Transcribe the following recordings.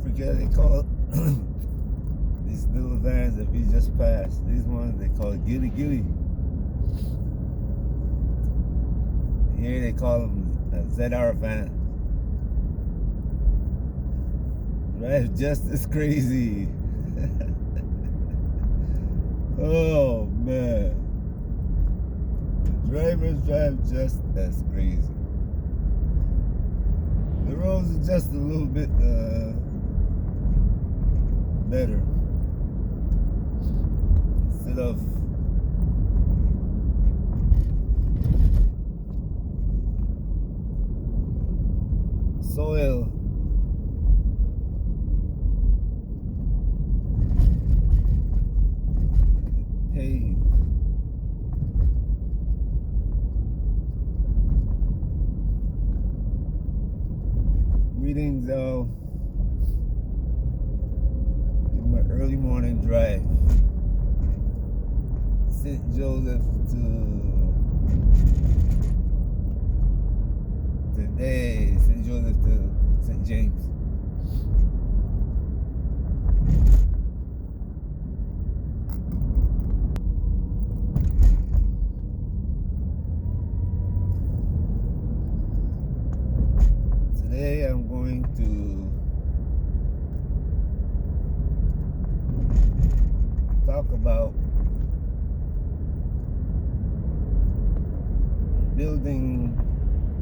Africa, they call these little vans that we just passed. These ones they call gilly gilly. Here they call them ZR van. Right, just as crazy. Oh man, the drivers drive just as crazy. The roads are just a little bit better. Instead of soil paved. Greetings, in my early morning drive, St. Joseph to today, St. Joseph to St. James. Today I'm going to talk about building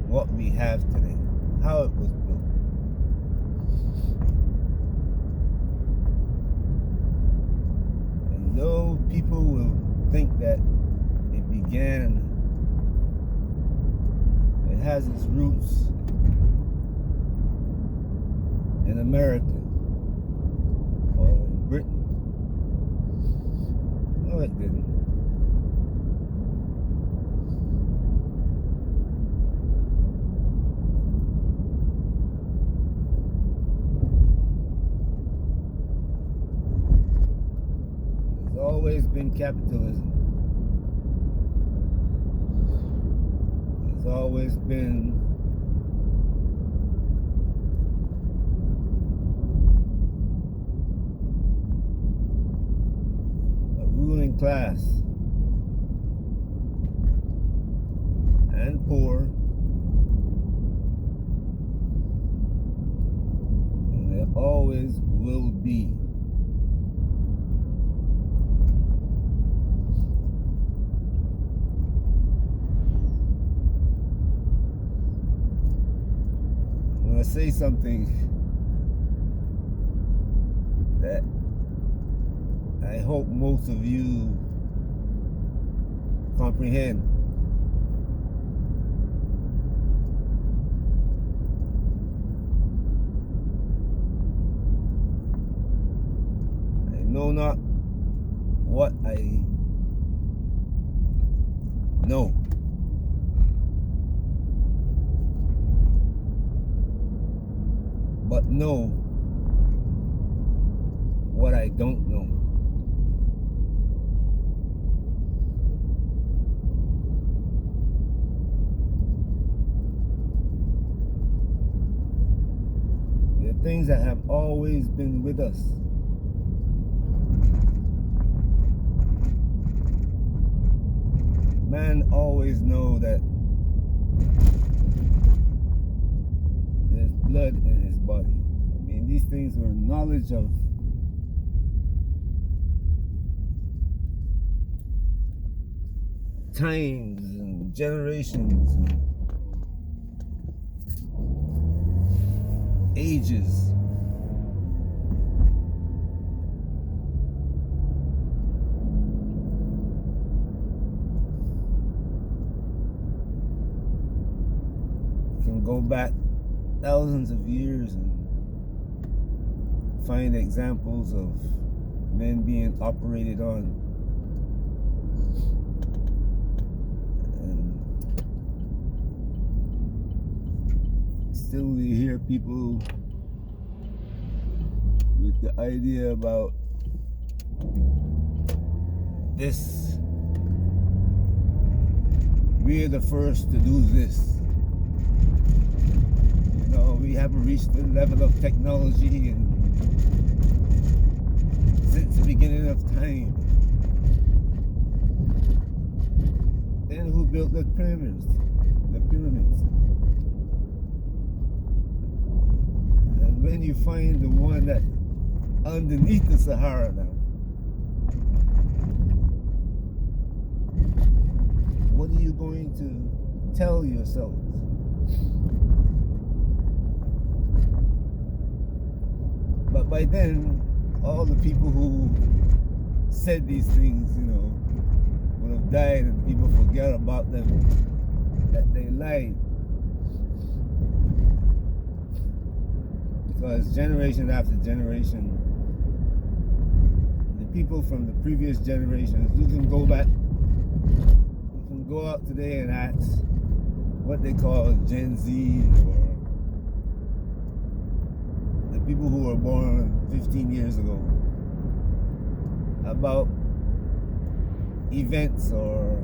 what we have today, how it was built. And though people will think that it has its roots in America or in Britain. No, it didn't. There's always been capitalism. There's always been ruling class and poor, and there always will be. When I say something that I hope most of you comprehend, I know not what I know, but know what I don't know. Things that have always been with us. Man always know that there's blood in his body. I mean, these things were knowledge of times and generations and ages. You can go back thousands of years and find examples of men being operated on. Still we hear people with the idea about this. We're the first to do this. You know, we haven't reached the level of technology and since the beginning of time. Then who built the pyramids? The pyramids. And when you find the one that underneath the Sahara now, what are you going to tell yourselves? But by then, all the people who said these things, would have died, and people forget about them, that they lied. Because generation after generation, the people from the previous generations, you can go back, you can go out today and ask what they call Gen Z, or the people who were born 15 years ago, about events or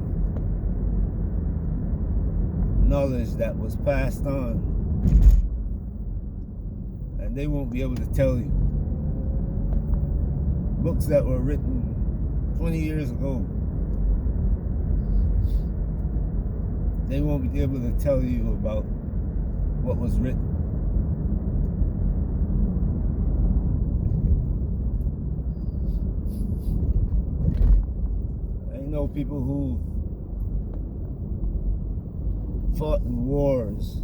knowledge that was passed on, and they won't be able to tell you. Books that were written 20 years ago, they won't be able to tell you about what was written. I know people who fought in wars,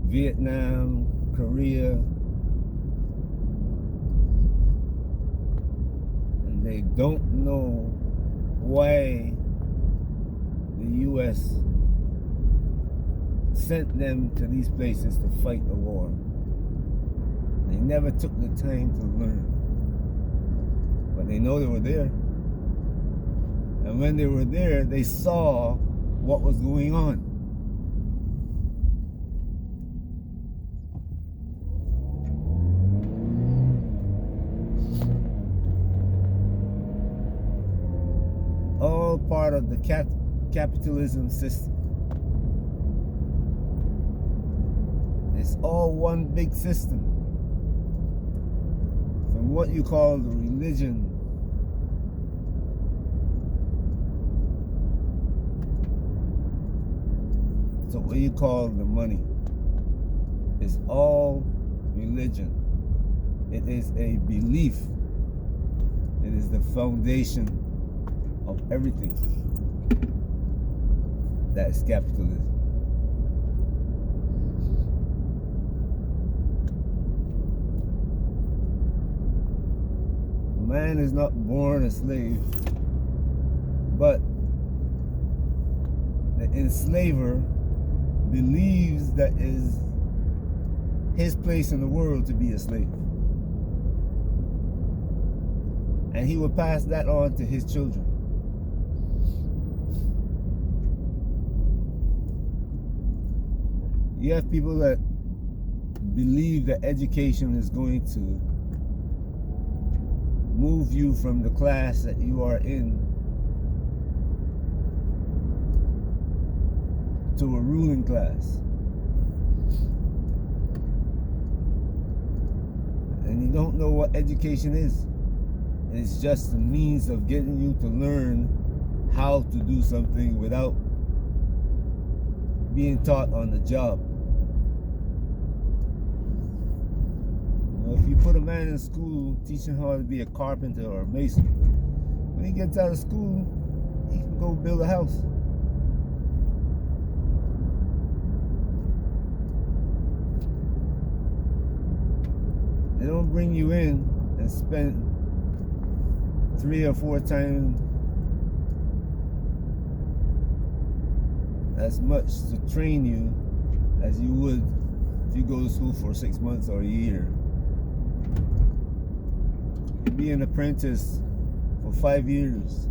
Vietnam, Korea, and they don't know why the U.S. sent them to these places to fight a war. They never took the time to learn. But they know they were there. And when they were there, they saw what was going on. All part of the capitalism system. It's all one big system. From what you call the religion, to what you call the money. It's all religion. It is a belief. It is the foundation of everything. That is capitalism. Man is not born a slave, but the enslaver believes that is his place in the world to be a slave. And he will pass that on to his children. You have people that believe that education is going to move you from the class that you are in to a ruling class. And you don't know what education is. It's just a means of getting you to learn how to do something without being taught on the job. If you put a man in school teaching how to be a carpenter or a mason, when he gets out of school, he can go build a house. They don't bring you in and spend 3 or 4 times as much to train you as you would if you go to school for 6 months or a year. You'd be an apprentice for 5 years,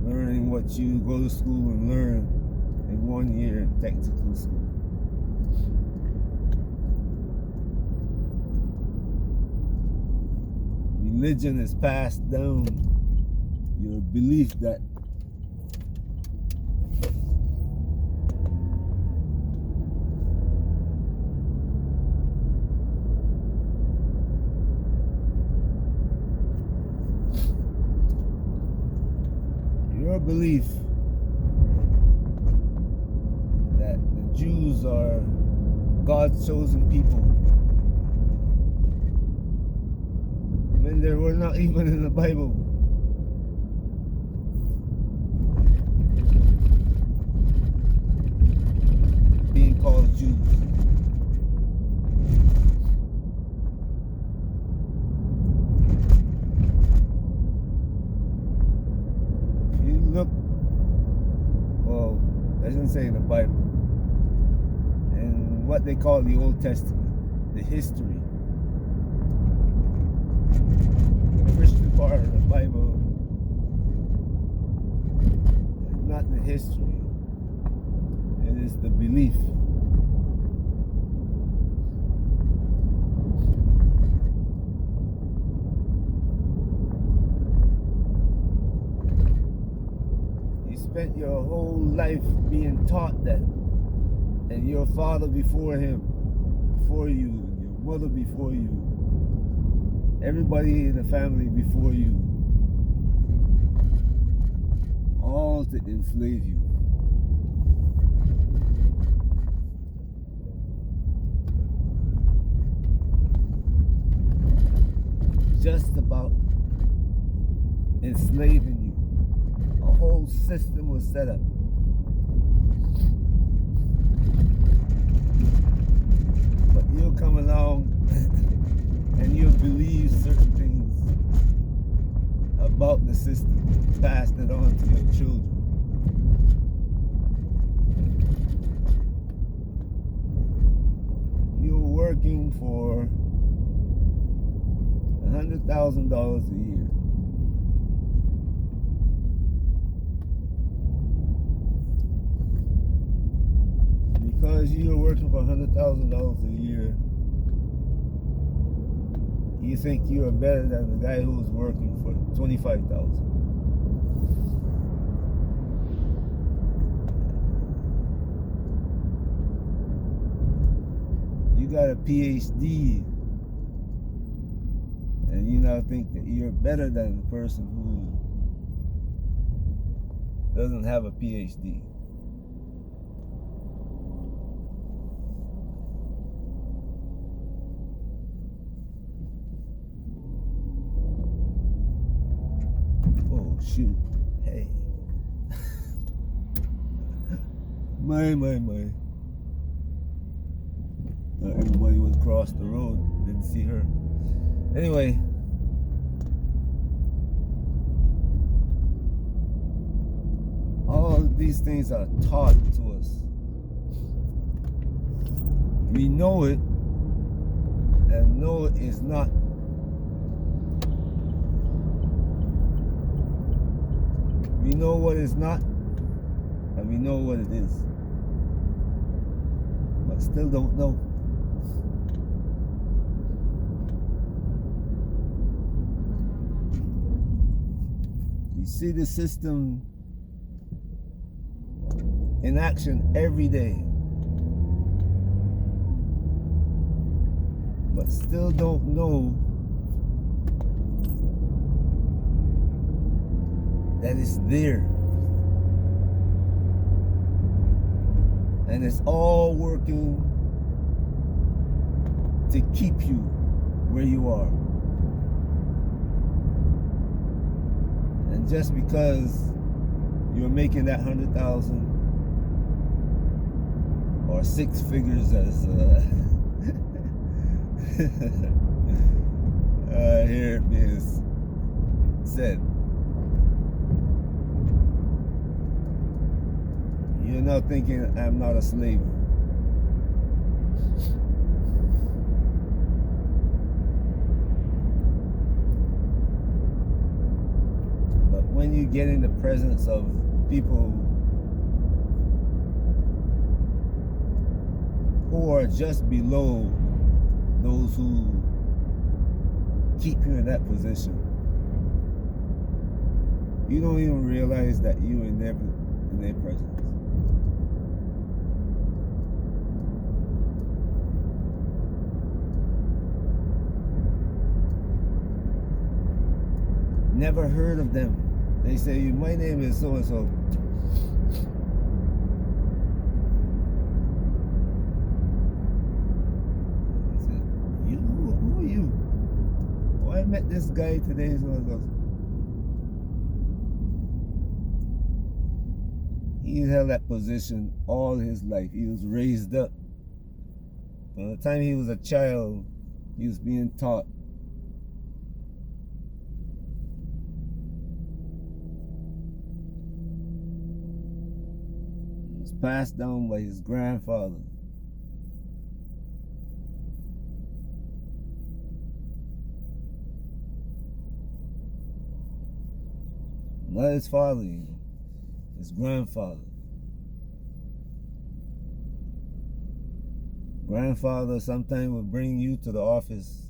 learning what you go to school and learn in 1 year in technical school. Religion is passed down. Your belief that belief that the Jews are God's chosen people, when they were not even in the Bible. Being called Jews. If you look, well, I shouldn't say in the Bible, and what they call the Old Testament, the history, the Christian part of the Bible is not the history, it is the belief. You spent your whole life being taught that, and your father before him, before you, and your mother before you, everybody in the family before you, all to enslave you. Just about enslaving you. A whole system was set up. But you'll come along and you'll believe certain things about the system, pass it on to your children. You're working for $100,000 a year. Because you're working for $100,000 a year, you think you are better than the guy who's working for $25,000. You got a PhD, and you now think that you're better than the person who doesn't have a PhD. Oh shoot, hey. my. Everybody went across the road, didn't see her. Anyway, all of these things are taught to us. We know it, and know it is not. We know what is not, and we know what it is, but still don't know. You see the system in action every day, but still don't know that it's there. And it's all working to keep you where you are. And just because you're making that 100,000 or 6 figures, as I hear it being said, you're not thinking, I'm not a slave. But when you get in the presence of people who are just below those who keep you in that position, you don't even realize that you're in their presence. Never heard of them. They say, my name is so and so. I said, you? Who are you? Oh, I met this guy today, so and so. He held that position all his life. He was raised up. From the time he was a child, he was being taught. He was passed down by his grandfather. Not his father, his grandfather. Grandfather sometimes would bring you to the office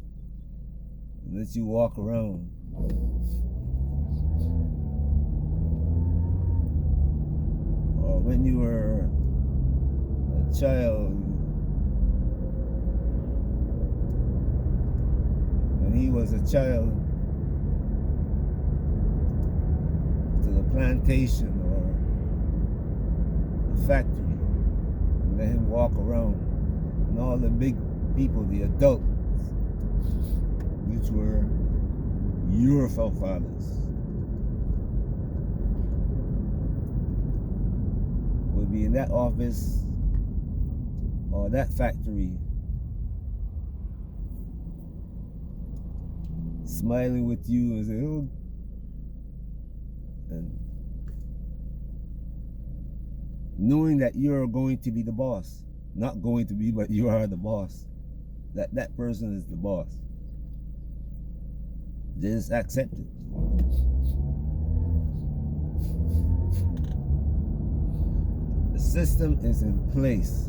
and let you walk around. Or when you were a child, when he was a child, to the plantation or the factory, and let him walk around. And all the big people, the adults, which were your forefathers, would be in that office or that factory, smiling with you and saying, oh, and knowing that you're going to be the boss. Not going to be, but you are the boss. That person is the boss. Just accept it. The system is in place,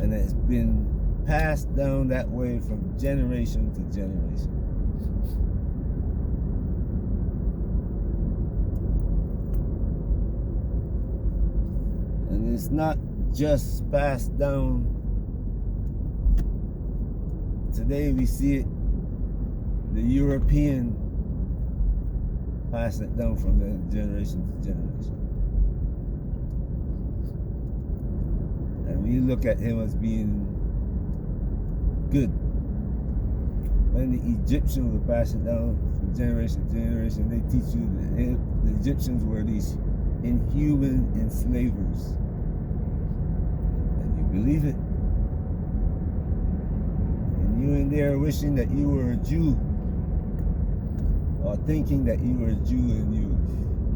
and it's been passed down that way from generation to generation. And it's not just passed down. Today we see it, the European pass it down from the generation to generation. And we look at him as being good. When the Egyptians would pass it down from generation to generation, they teach you that the Egyptians were these inhuman enslavers. Believe it. And you in there wishing that you were a Jew, or thinking that you were a Jew, and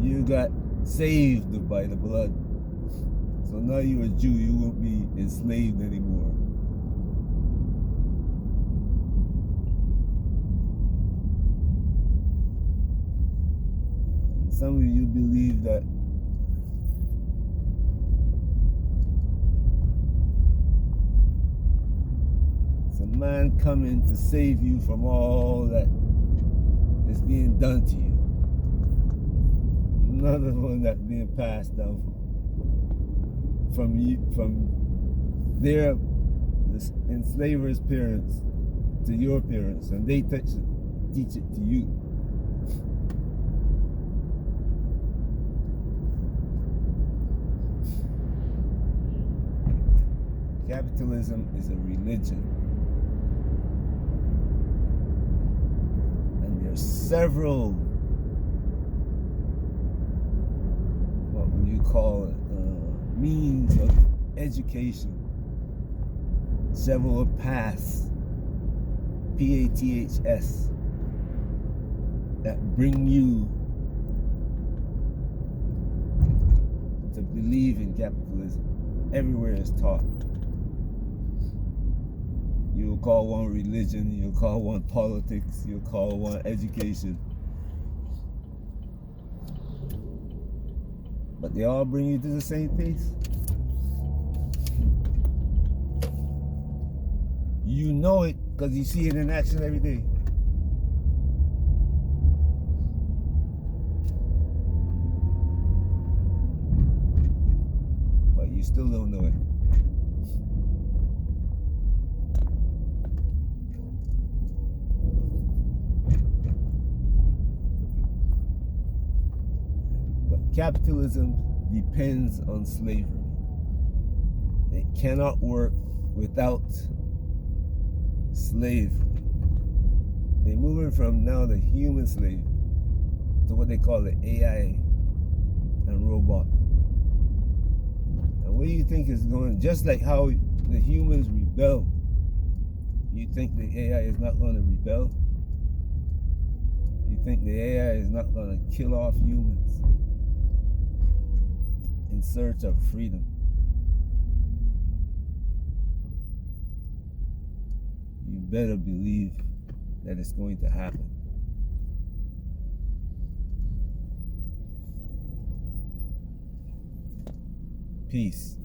you got saved by the blood. So now you're a Jew, you won't be enslaved anymore. And some of you believe that a man coming to save you from all that is being done to you. Another one that's being passed down from you, from their enslavers' parents to your parents, and they teach it to you. Capitalism is a religion. Several, what would you call it, means of education, several paths, PATHS, that bring you to believe in capitalism. Everywhere is taught. You'll call one religion, you'll call one politics, you'll call one education. But they all bring you to the same place. You know it because you see it in action every day. But you still don't know it. Capitalism depends on slavery. It cannot work without slavery. They're moving from now the human slave to what they call the AI and robot. And what do you think is going? Just like how the humans rebel, you think the AI is not going to rebel? You think the AI is not going to kill off humans in search of freedom? You better believe that it's going to happen. Peace.